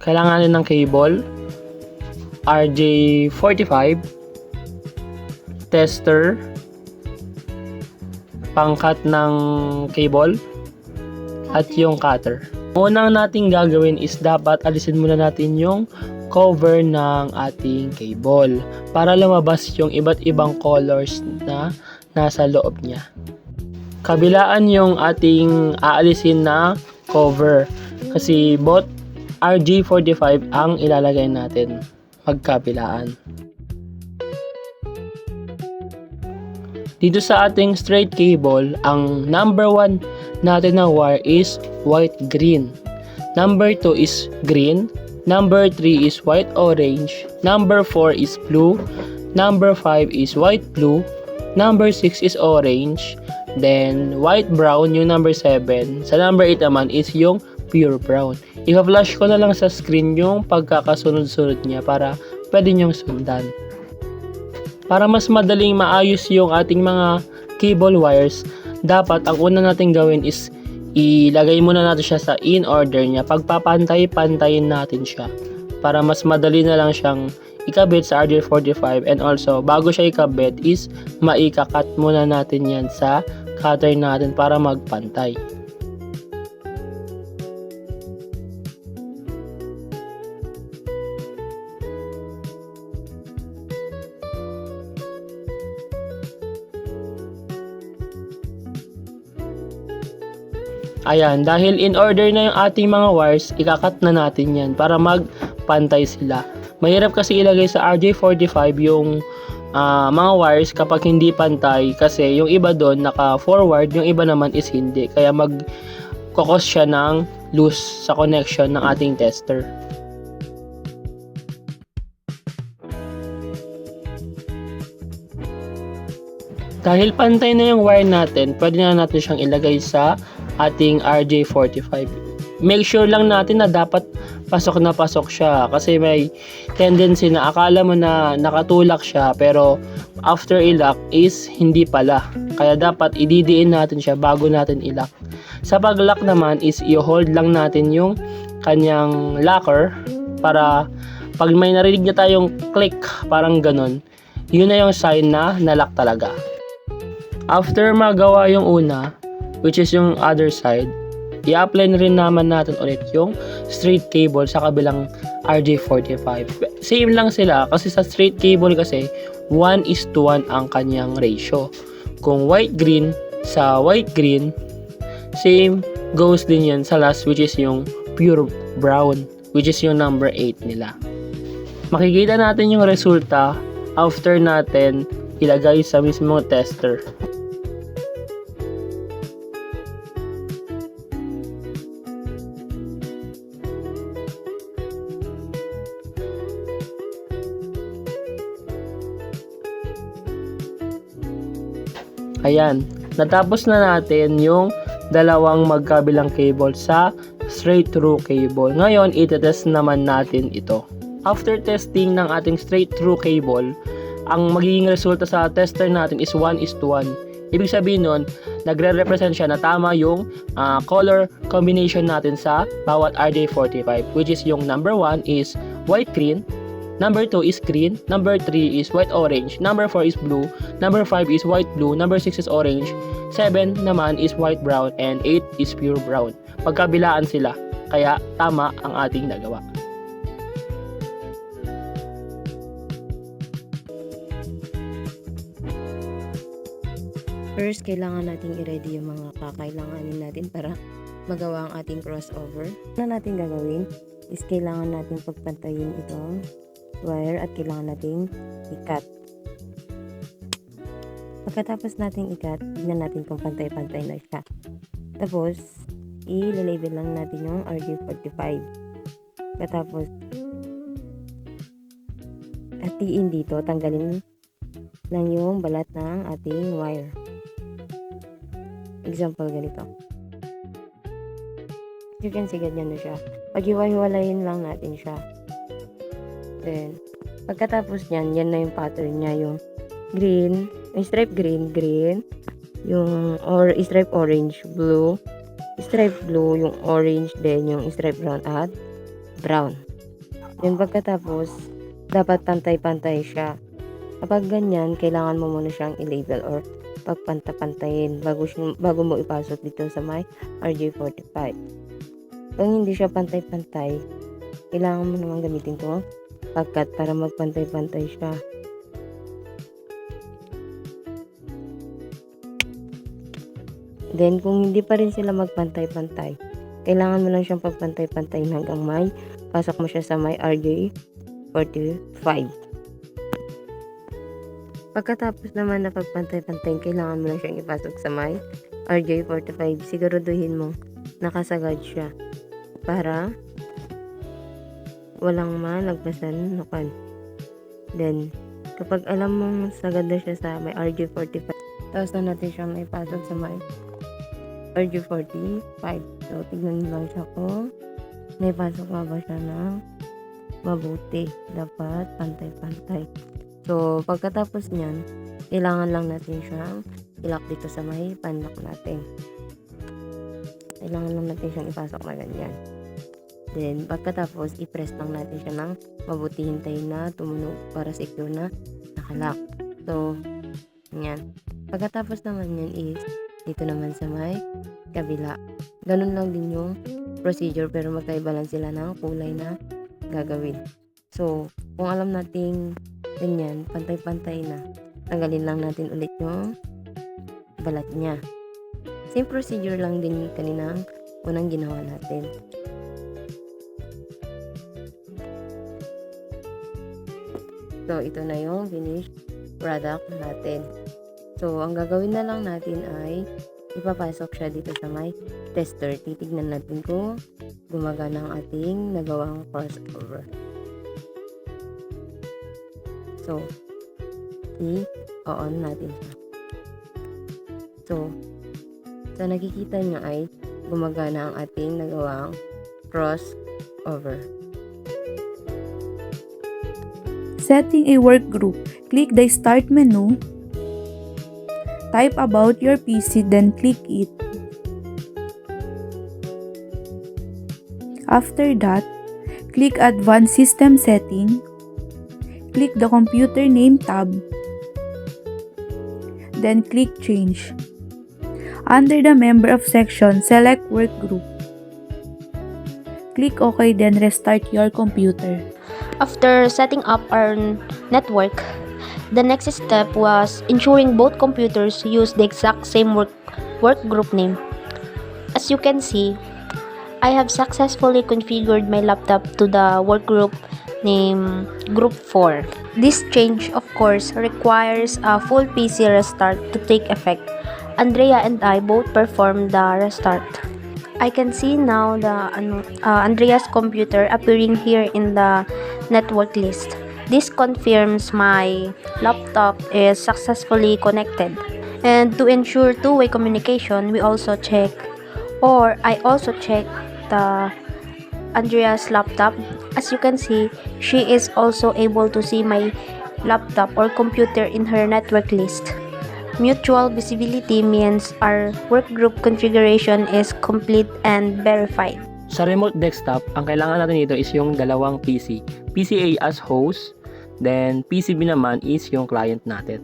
Kailangan natin ng cable, RJ45, tester, pangkat ng cable, at yung cutter. Unang nating gagawin is dapat alisin muna natin yung cover ng ating cable para lumabas yung iba't ibang colors na nasa loob niya. Kabilaan yung ating aalisin na cover kasi both RJ45 ang ilalagay natin magkabilaan. Dito sa ating straight cable, ang number 1 natin na wire is white-green. Number 2 is green. Number 3 is white-orange. Number 4 is blue. Number 5 is white-blue. Number 6 is orange. Then, white-brown yung number 7. Sa number 8 naman is yung pure brown. I-flash ko na lang sa screen yung pagkakasunod-sunod niya para pwede nyong sundan. Para mas madaling maayos yung ating mga cable wires, dapat ang una natin gawin is ilagay muna natin siya sa in order niya. Pagpapantay-pantayin natin siya para mas madali na lang siyang ikabit sa RJ45, and also bago siya ikabit is maikakat muna natin yan sa cutter natin para magpantay. Ayan, dahil in order na yung ating mga wires, ikakat na natin yan para magpantay sila. Mahirap kasi ilagay sa RJ45 yung mga wires kapag hindi pantay kasi yung iba doon naka-forward, yung iba naman is hindi. Kaya mag-cause siya ng loose sa connection ng ating tester. Dahil pantay na yung wire natin, pwede na natin siyang ilagay sa ating RJ45. Make sure lang natin na dapat pasok na pasok siya kasi may tendency na akala mo na nakatulak siya pero after ilak is hindi pala. Kaya dapat ididiin natin siya bago natin ilak. Sa pag-lock naman is i-hold lang natin yung kanyang locker para pag may narinig na tayong click, parang ganun, yun na yung sign na nalock talaga. After magawa yung una, which is yung other side, i-apply na rin naman natin ulit yung straight cable sa kabilang RJ45. Same lang sila kasi sa straight cable kasi 1:1 ang kanyang ratio. Kung white-green sa white-green, same goes din yan sa last, which is yung pure brown, which is yung number 8 nila. Makikita natin yung resulta after natin ilagay sa mismong tester. Ayan, natapos na natin yung dalawang magkabilang cable sa straight through cable. Ngayon, itetest naman natin ito. After testing ng ating straight through cable, ang magiging resulta sa tester natin is 1:1. Ibig sabihin nun, nagre-represent siya na tama yung color combination natin sa bawat RJ45, which is yung number 1 is white-green, number 2 is green, number 3 is white-orange, number 4 is blue, number 5 is white-blue, number 6 is orange, 7 naman is white-brown, and 8 is pure brown. Pagkabilaan sila, kaya tama ang ating nagawa. First, kailangan natin i-ready yung mga kakailanganin natin para magawa ang ating crossover. Ano natin gagawin is kailangan natin pagpantayin itong wire at kailangan nating i-cut. Pagkatapos nating i-cut, tignan natin kung pantay-pantay na siya. Tapos, i-label lang natin yung RJ45. Pagkatapos, hatiin dito, tanggalin lang yung balat ng ating wire. Example, ganito. You can see, ganyan na siya. Pag-hiwa-hiwalayin lang natin siya. Then, pagkatapos nyan, yan na yung pattern niya. Yung green, yung stripe green, green. Yung stripe orange, blue. Stripe blue, yung orange. Then, yung stripe brown at brown. Then pagkatapos, dapat pantay-pantay siya. Kapag ganyan, kailangan mo muna siyang i-label or pagpanta-pantayin bago mo ipasok dito sa may RJ45. Kung hindi siya pantay-pantay, kailangan mo naman gamitin itong pagkat para magpantay-pantay siya. Then, kung hindi pa rin sila magpantay-pantay, kailangan mo lang siyang pagpantay-pantayin hanggang may pasok mo siya sa may RJ45. Pagkatapos naman na pagpantay-pantay, kailangan mo lang siyang ipasok sa may RJ45. Siguraduhin mo nakasagad siya para walang malagpasan nukan. Then, kapag alam mong sagad na siya sa may RJ45, tapos na natin siyang ipasok sa may RJ45. So, tignan nyo lang siya kung naipasok nga ba siya ng mabuti. Dapat pantay-pantay. So, pagkatapos niyan, kailangan lang natin siyang ilak dito sa may panlock natin. Kailangan lang natin siyang ipasok na ganyan. Then, pagkatapos, i-press lang natin siya ng mabuti. Hintayin na tumunog para secure na nakalock. So, yan. Pagkatapos naman yan is, dito naman sa may kabila. Ganun lang din yung procedure pero magkaiba lang sila ng kulay na gagawin. So, kung alam nating ganyan, pantay-pantay na, tanggalin lang natin ulit yung balat niya. Same procedure lang din kaninang unang ginawa natin. So, ito na yung finished product natin. So, ang gagawin na lang natin ay ipapasok siya dito sa may tester. Titignan natin kung gumagana ang ating nagawang crossover. So, i-on natin siya. So, nakikita niyo ay gumagana ang ating nagawang crossover. Setting a work group. Click the Start menu. Type about your PC, then click it. After that, click Advanced System Setting. Click the Computer Name tab. Then click Change. Under the Member of section, select Work Group. Click OK, then restart your computer. After setting up our network, the next step was ensuring both computers use the exact same work group name. As you can see, I have successfully configured my laptop to the work group name Group 4. This change, of course, requires a full PC restart to take effect. Andrea and I both performed the restart. I can see now the Andrea's computer appearing here in the network list. This confirms my laptop is successfully connected. And to ensure two-way communication, I also check the Andrea's laptop. As you can see, she is also able to see my laptop or computer in her network list. Mutual visibility means our workgroup configuration is complete and verified. Sa remote desktop, ang kailangan natin dito is yung dalawang PC. PCA as host, then PCB naman is yung client natin.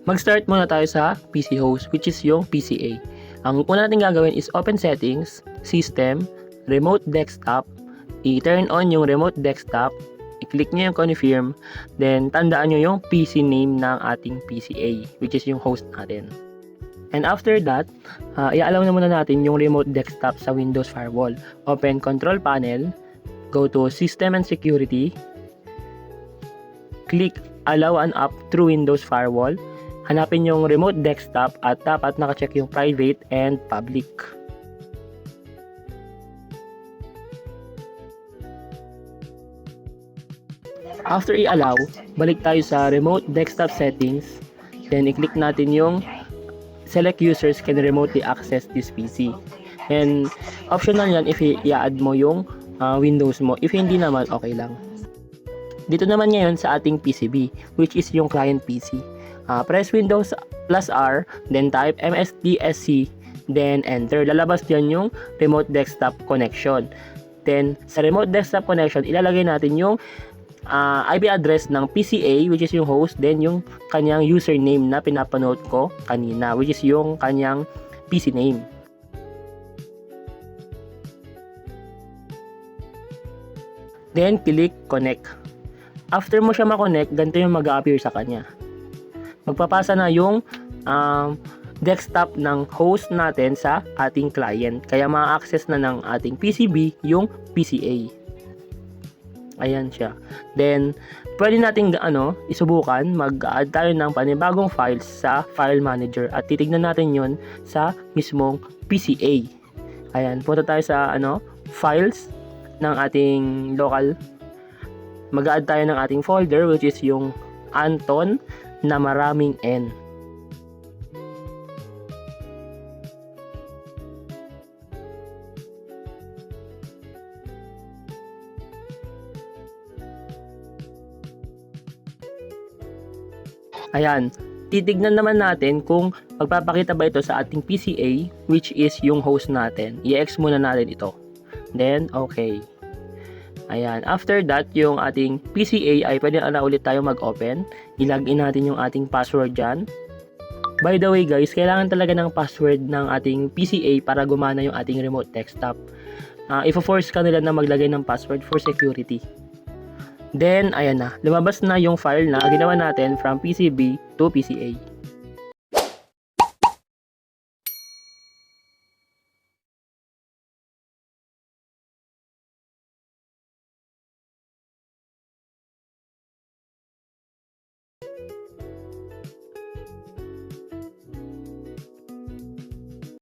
Mag-start muna tayo sa PC host, which is yung PCA. Ang una natin gagawin is open settings, system, remote desktop, i-turn on yung remote desktop, i-click nyo yung confirm, then tandaan nyo yung PC name ng ating PCA, which is yung host natin. And after that, i-allow na muna natin yung remote desktop sa Windows Firewall. Open Control Panel, go to System and Security, click Allow an app through Windows Firewall, hanapin yung remote desktop at dapat nakacheck yung private and public. After i-allow, balik tayo sa remote desktop settings, then i-click natin yung select users can remotely access this PC. And optional yan if i-add mo yung Windows mo. If hindi naman, okay lang. Dito naman ngayon sa ating PCB, which is yung client PC. Press Windows plus R, then type MSDSC, then enter. Lalabas dyan yung remote desktop connection. Then, sa remote desktop connection, ilalagay natin yung IP address ng PCA, which is yung host, then yung kanyang username na pinapanote ko kanina, which is yung kanyang PC name. Then, click connect. After mo siya ma-connect, ganito yung mag-appear sa kanya. Magpapasa na yung desktop ng host natin sa ating client. Kaya ma-access na ng ating PCB yung PCA. Ayan siya. Then, pwede natin isubukan, mag-add tayo ng panibagong files sa file manager at titignan natin yun sa mismong PCA. Ayan, punta tayo sa files ng ating local. Mag-add tayo ng ating folder, which is yung Anton na maraming N. Ayan, titignan naman natin kung magpapakita ba ito sa ating PCA, which is yung host natin. I-X muna natin ito. Then, okay. Ayan, after that, yung ating PCA ay pwede na ulit tayo mag-open. I-login natin yung ating password dyan. By the way guys, kailangan talaga ng password ng ating PCA para gumana yung ating remote desktop. Ifo-force ka nila na maglagay ng password for security. Then, ayan na. Lumabas na yung file na ginawa natin from PCB to PCA.